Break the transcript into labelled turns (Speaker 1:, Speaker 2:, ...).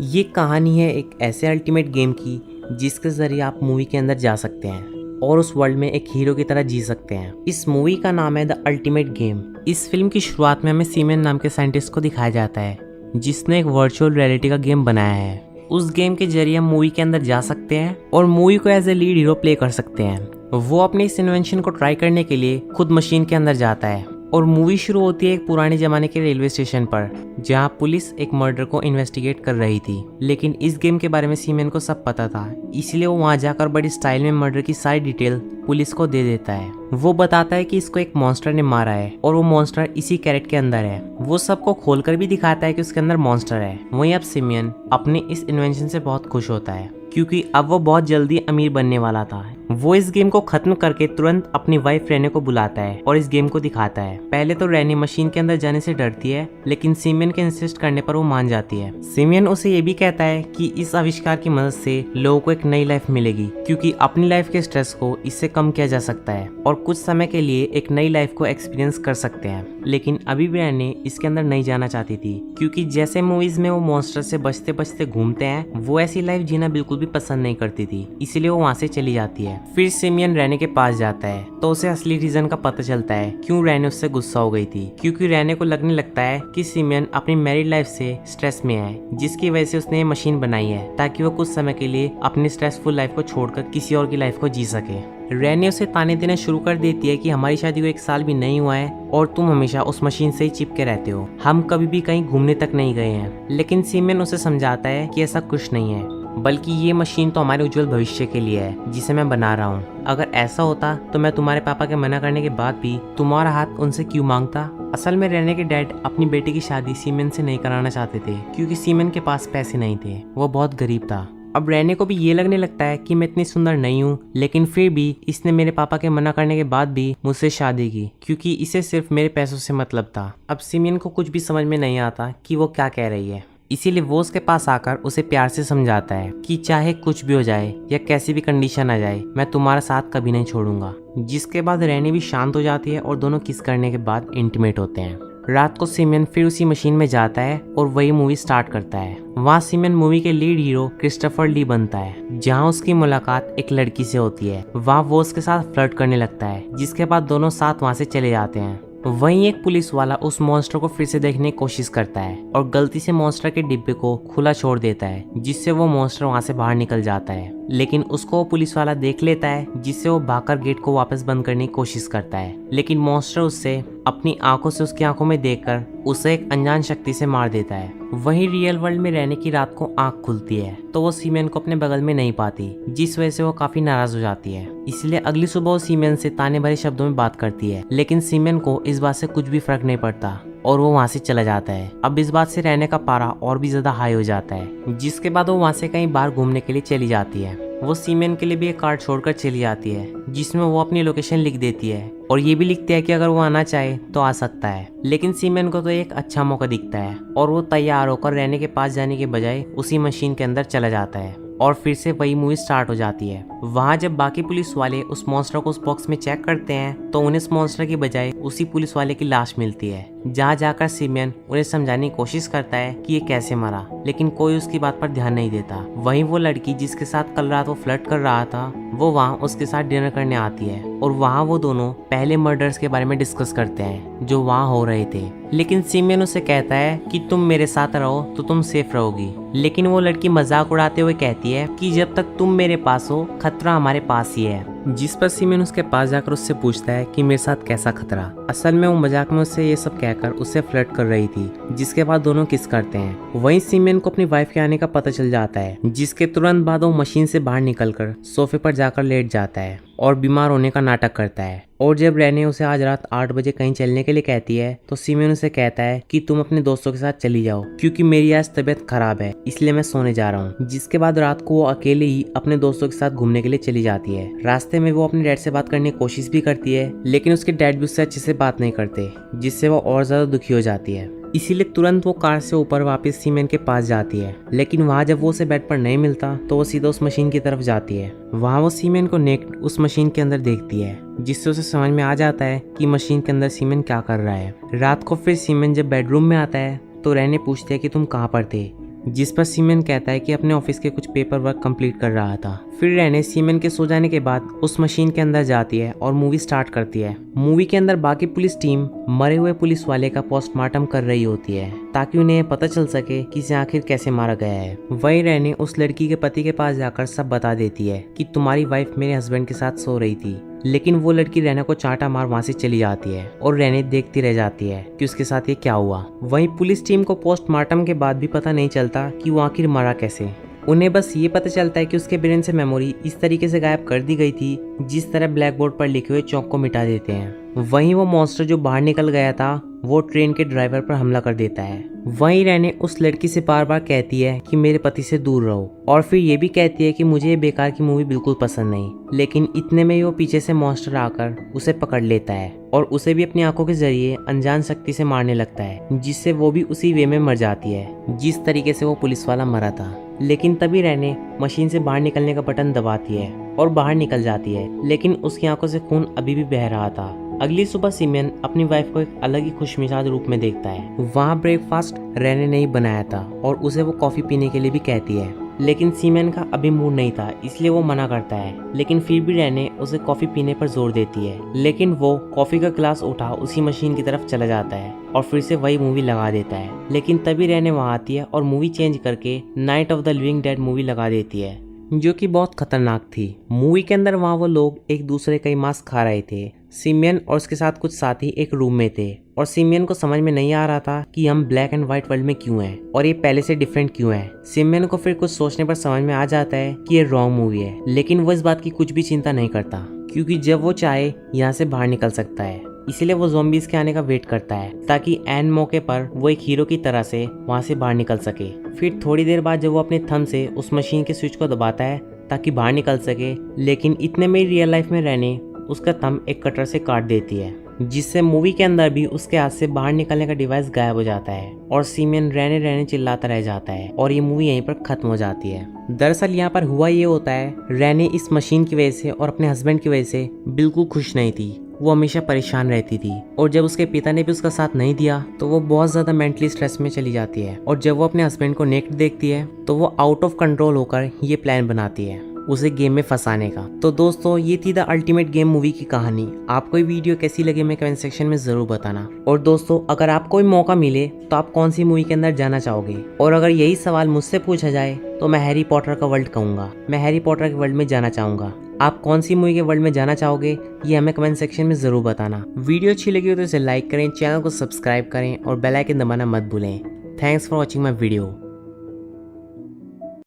Speaker 1: ये कहानी है एक ऐसे अल्टीमेट गेम की जिसके जरिए आप मूवी के अंदर जा सकते हैं और उस वर्ल्ड में एक हीरो की तरह जी सकते हैं। इस मूवी का नाम है द अल्टीमेट गेम। इस फिल्म की शुरुआत में हमें सीमेन नाम के साइंटिस्ट को दिखाया जाता है जिसने एक वर्चुअल रियलिटी का गेम बनाया है। उस गेम के जरिए हम मूवी के अंदर जा सकते हैं और मूवी को as a lead hero play कर सकते हैं। वो अपने इस इन्वेंशन को ट्राई करने के लिए खुद मशीन के अंदर जाता है और मूवी शुरू होती है एक पुराने जमाने के रेलवे स्टेशन पर जहां पुलिस एक मर्डर को इन्वेस्टिगेट कर रही थी। लेकिन इस गेम के बारे में सीमेन को सब पता था, इसलिए वो वहां जाकर बड़ी स्टाइल में मर्डर की सारी डिटेल पुलिस को दे देता है। वो बताता है कि इसको एक मॉन्स्टर ने मारा है और वो मॉन्स्टर इसी कैरेट के अंदर है। वो सबको खोलकर भी दिखाता है कि उसके अंदर मॉन्स्टर है। वहीं अब सिमियन अपने इस इन्वेंशन से बहुत खुश होता है क्योंकि अब वो बहुत जल्दी अमीर बनने वाला था। वो इस गेम को खत्म करके तुरंत अपनी वाइफ रेने को बुलाता है और इस गेम को दिखाता है। पहले तो रेने मशीन के अंदर जाने से डरती है, लेकिन सिमियन के इंसिस्ट करने पर वो मान जाती है। सिमियन उसे ये भी कहता है कि इस आविष्कार की मदद से लोगों को एक नई लाइफ मिलेगी क्योंकि अपनी लाइफ के स्ट्रेस को इससे कम किया जा सकता है और कुछ समय के लिए एक नई लाइफ को एक्सपीरियंस कर सकते हैं। लेकिन अभी भी रेने इसके अंदर नहीं जाना चाहती थी क्योंकि जैसे मूवीज में वो मॉन्स्टर से बचते बचते घूमते हैं, वो ऐसी लाइफ जीना बिल्कुल भी पसंद नहीं करती थी, इसलिए वो वहां से चली जाती है। फिर सिमियन रेने के पास जाता है तो उसे असली रीजन का पता चलता है क्यों रेने उससे गुस्सा हो गई थी, क्योंकि रेने को लगने लगता है कि सिमियन अपनी मैरिड लाइफ से स्ट्रेस में है, जिसकी वजह से उसने ये मशीन बनाई है ताकि वो कुछ समय के लिए अपनी स्ट्रेसफुल लाइफ को छोड़कर किसी और की लाइफ को जी सके। रेने उसे ताने देना शुरू कर देती है कि हमारी शादी को 1 साल भी नहीं हुआ है और तुम हमेशा उस मशीन से ही चिपके रहते हो, हम कभी भी कहीं घूमने तक नहीं गए हैं। लेकिन सिमियन उसे समझाता है कि ऐसा कुछ नहीं है, बल्कि ये मशीन तो हमारे उज्जवल भविष्य के लिए है जिसे मैं बना रहा हूँ। अगर ऐसा होता तो मैं तुम्हारे पापा के मना करने के बाद भी तुम्हारा हाथ उनसे क्यों मांगता। असल में रेने के डैड अपनी बेटी की शादी सीमेन से नहीं कराना चाहते थे क्योंकि सीमेन के पास पैसे नहीं थे, वो बहुत गरीब था। अब रेने को भी ये लगने लगता है कि मैं इतनी सुंदर नहीं हूँ, लेकिन फिर भी इसने मेरे पापा के मना करने के बाद भी मुझसे शादी की क्योंकि इसे सिर्फ मेरे पैसों से मतलब था। अब सिमियन को कुछ भी समझ में नहीं आता कि वो क्या कह रही है, इसीलिए वो उसके पास आकर उसे प्यार से समझाता है कि चाहे कुछ भी हो जाए या कैसी भी कंडीशन आ जाए, मैं तुम्हारा साथ कभी नहीं छोड़ूंगा। जिसके बाद रेने भी शांत हो जाती है और दोनों किस करने के बाद इंटीमेट होते हैं। रात को सिमियन फिर उसी मशीन में जाता है और वही मूवी स्टार्ट करता है। वहाँ सिमियन मूवी के लीड हीरो क्रिस्टोफर ली बनता है, जहाँ उसकी मुलाकात एक लड़की से होती है। वहाँ वो उसके साथ फ्लर्ट करने लगता है, जिसके बाद दोनों साथ वहाँ से चले जाते हैं। वहीं एक पुलिस वाला उस मॉन्स्टर को फिर से देखने की कोशिश करता है और गलती से मॉन्स्टर के डिब्बे को खुला छोड़ देता है, जिससे वो मॉन्स्टर वहां से बाहर निकल जाता है। लेकिन उसको वो पुलिस वाला देख लेता है, जिससे वो भागकर गेट को वापस बंद करने की कोशिश करता है। लेकिन मॉन्स्टर उससे अपनी आंखों से उसकी आंखों में देखकर उसे एक अनजान शक्ति से मार देता है। वहीं रियल वर्ल्ड में रहने की रात को आंख खुलती है तो वो सीमेन को अपने बगल में नहीं पाती, जिस वजह से वो काफी नाराज हो जाती है। इसलिए अगली सुबह वो सीमेन से ताने भरे शब्दों में बात करती है, लेकिन सीमेन को इस बात से कुछ भी फर्क नहीं पड़ता और वो वहाँ से चला जाता है। अब इस बात से रहने का पारा और भी ज्यादा हाई हो जाता है, जिसके बाद वो वहाँ से कहीं बाहर घूमने के लिए चली जाती है। वो सीमेन के लिए भी एक कार्ड छोड़कर चली जाती है, जिसमें वो अपनी लोकेशन लिख देती है और ये भी लिखती है कि अगर वो आना चाहे तो आ सकता है। लेकिन सीमेन को तो एक अच्छा मौका दिखता है और वो तैयार होकर रहने के पास जाने के बजाय उसी मशीन के अंदर चला जाता है और फिर से वही मूवी स्टार्ट हो जाती है। वहाँ जब बाकी पुलिस वाले उस मॉन्स्टर को उस बॉक्स में चेक करते हैं तो उन्हें इस मॉन्स्टर की बजाय उसी पुलिस वाले की लाश मिलती है। जहाँ जाकर सिमियन उन्हें समझाने की कोशिश करता है कि ये कैसे मरा, लेकिन कोई उसकी बात पर ध्यान नहीं देता। वहीं वो लड़की जिसके साथ कल रात वो फ्लर्ट कर रहा था, वो वहाँ उसके साथ डिनर करने आती है और वहाँ वो दोनों पहले मर्डर्स के बारे में डिस्कस करते हैं जो वहाँ हो रहे थे। लेकिन सिमियन उसे कहता है कि तुम मेरे साथ रहो तो तुम सेफ रहोगी, लेकिन वो लड़की मजाक उड़ाते हुए कहती है कि जब तक तुम मेरे पास हो खतरा हमारे पास ही है। जिस पर सिमियन उसके पास जाकर उससे पूछता है कि मेरे साथ कैसा खतरा। असल में वो मजाक में उससे ये सब कहकर उससे फ्लर्ट कर रही थी, जिसके बाद दोनों किस करते हैं। वहीं सिमियन को अपनी वाइफ के आने का पता चल जाता है, जिसके तुरंत बाद वो मशीन से बाहर निकलकर सोफे पर जाकर लेट जाता है और बीमार होने का नाटक करता है। और जब रेने उसे आज रात 8 बजे कहीं चलने के लिए कहती है तो सिमियन उसे कहता है कि तुम अपने दोस्तों के साथ चली जाओ क्योंकि मेरी आज तबीयत खराब है, इसलिए मैं सोने जा रहा हूँ। जिसके बाद रात को वो अकेले ही अपने दोस्तों के साथ घूमने के लिए चली जाती है। रास्ते में वो अपने डैड से बात करने की कोशिश भी करती है, लेकिन उसके डैड भी उससे अच्छे से बात नहीं करते, जिससे वो और ज्यादा दुखी हो जाती है। इसीलिए तुरंत वो कार से ऊपर वापस सीमेन के पास जाती है, लेकिन वहाँ जब वो उसे बेड पर नहीं मिलता तो वो सीधा उस मशीन की तरफ जाती है। वहाँ वो सीमेन को नेक्ड उस मशीन के अंदर देखती है, जिससे उसे समझ में आ जाता है कि मशीन के अंदर सीमेन क्या कर रहा है। रात को फिर सीमेन जब बेडरूम में आता है तो रेने पूछती है कि तुम कहाँ पर थे, जिस पर सीमेन कहता है कि अपने ऑफिस के कुछ पेपर वर्क कंप्लीट कर रहा था। फिर रेने सीमेन के सो जाने के बाद उस मशीन के अंदर जाती है और मूवी स्टार्ट करती है। मूवी के अंदर बाकी पुलिस टीम मरे हुए पुलिस वाले का पोस्टमार्टम कर रही होती है ताकि उन्हें पता चल सके कि इसे आखिर कैसे मारा गया है। वही रेने उस लड़की के पति के पास जाकर सब बता देती है कि तुम्हारी वाइफ मेरे हस्बैंड के साथ सो रही थी, लेकिन वो लड़की रेने को चांटा मार वहां से चली जाती है और रेने देखती रह जाती है कि उसके साथ ये क्या हुआ। वहीं पुलिस टीम को पोस्टमार्टम के बाद भी पता नहीं चलता कि वो आखिर मरा कैसे। उन्हें बस ये पता चलता है कि उसके ब्रेन से मेमोरी इस तरीके से गायब कर दी गई थी जिस तरह ब्लैक बोर्ड पर लिखे हुए चौक को मिटा देते हैं। वहीं वो मॉन्स्टर जो बाहर निकल गया था वो ट्रेन के ड्राइवर पर हमला कर देता है। वहीं रेने उस लड़की से बार बार कहती है कि मेरे पति से दूर रहो, और फिर ये भी कहती है कि मुझे ये बेकार की मूवी बिल्कुल पसंद नहीं। लेकिन इतने में ही वो पीछे से मॉन्स्टर आकर उसे पकड़ लेता है और उसे भी अपनी आंखों के जरिए अनजान शक्ति से मारने लगता है, जिससे वो भी उसी वे में मर जाती है जिस तरीके से वो पुलिस वाला मरा था। लेकिन तभी रेने मशीन से बाहर निकलने का बटन दबाती है और बाहर निकल जाती है, लेकिन उसकी आंखों से खून अभी भी बह रहा था। अगली सुबह सीमेन अपनी वाइफ को एक अलग ही खुशमिजाज रूप में देखता है। वहाँ ब्रेकफास्ट रेने ने ही बनाया था और उसे वो कॉफी पीने के लिए भी कहती है, लेकिन सीमेन का अभी मूड नहीं था इसलिए वो मना करता है। लेकिन फिर भी रेने उसे कॉफी पीने पर जोर देती है, लेकिन वो कॉफी का गिलास उठा उसी मशीन की तरफ चला जाता है और फिर से वही मूवी लगा देता है। लेकिन तभी रेने वहाँ आती है और मूवी चेंज करके night of the living dead movie लगा देती है, जो कि बहुत खतरनाक थी। मूवी के अंदर वहाँ वो लोग एक दूसरे का मांस खा रहे थे। सिमियन और उसके साथ कुछ साथी एक रूम में थे और सिमियन को समझ में नहीं आ रहा था कि हम ब्लैक एंड व्हाइट वर्ल्ड में क्यों हैं और ये पहले से डिफरेंट क्यों है। सिमियन को फिर कुछ सोचने पर समझ में आ जाता है कि ये रॉन्ग मूवी है, लेकिन वो इस बात की कुछ भी चिंता नहीं करता क्योंकि जब वो चाहे यहाँ से बाहर निकल सकता है। इसीलिए वो ज़ॉम्बीज़ के आने का वेट करता है ताकि एन मौके पर वो एक हीरो की तरह से वहाँ से बाहर निकल सके। फिर थोड़ी देर बाद जब वो अपने थंब से उस मशीन के स्विच को दबाता है ताकि बाहर निकल सके, लेकिन इतने में रियल लाइफ में रहने उसका थंब एक कटर से काट देती है, जिससे मूवी के अंदर भी उसके हाथ से बाहर निकलने का डिवाइस गायब हो जाता है और सीमेन रहने रहने चिल्लाता रह जाता है और ये मूवी यहीं पर खत्म हो जाती है। दरअसल यहाँ पर हुआ ये होता है, रहने इस मशीन की वजह से और अपने हस्बैंड की वजह से बिल्कुल खुश नहीं थी। वो हमेशा परेशान रहती थी और जब उसके पिता ने भी उसका साथ नहीं दिया तो वो बहुत ज्यादा मेंटली स्ट्रेस में चली जाती है और जब वो अपने हस्बैंड को नेक्ड देखती है तो वो आउट ऑफ कंट्रोल होकर ये प्लान बनाती है उसे गेम में फंसाने का। तो दोस्तों ये थी द अल्टीमेट गेम मूवी की कहानी। आपको ये वीडियो कैसी लगी मैं कमेंट सेक्शन में जरूर बताना। और दोस्तों अगर आपको कोई मौका मिले तो आप कौन सी मूवी के अंदर जाना चाहोगे, और अगर यही सवाल मुझसे पूछा जाए तो मैं हैरी पॉटर का वर्ल्ड कहूंगा। मैं हैरी पॉटर के वर्ल्ड में जाना चाहूंगा। आप कौन सी मूवी के वर्ल्ड में जाना चाहोगे ये हमें कमेंट सेक्शन में जरूर बताना। वीडियो अच्छी लगी हो तो इसे लाइक करें, चैनल को सब्सक्राइब करें और बेल आइकन दबाना मत भूलें। Thanks for watching my video.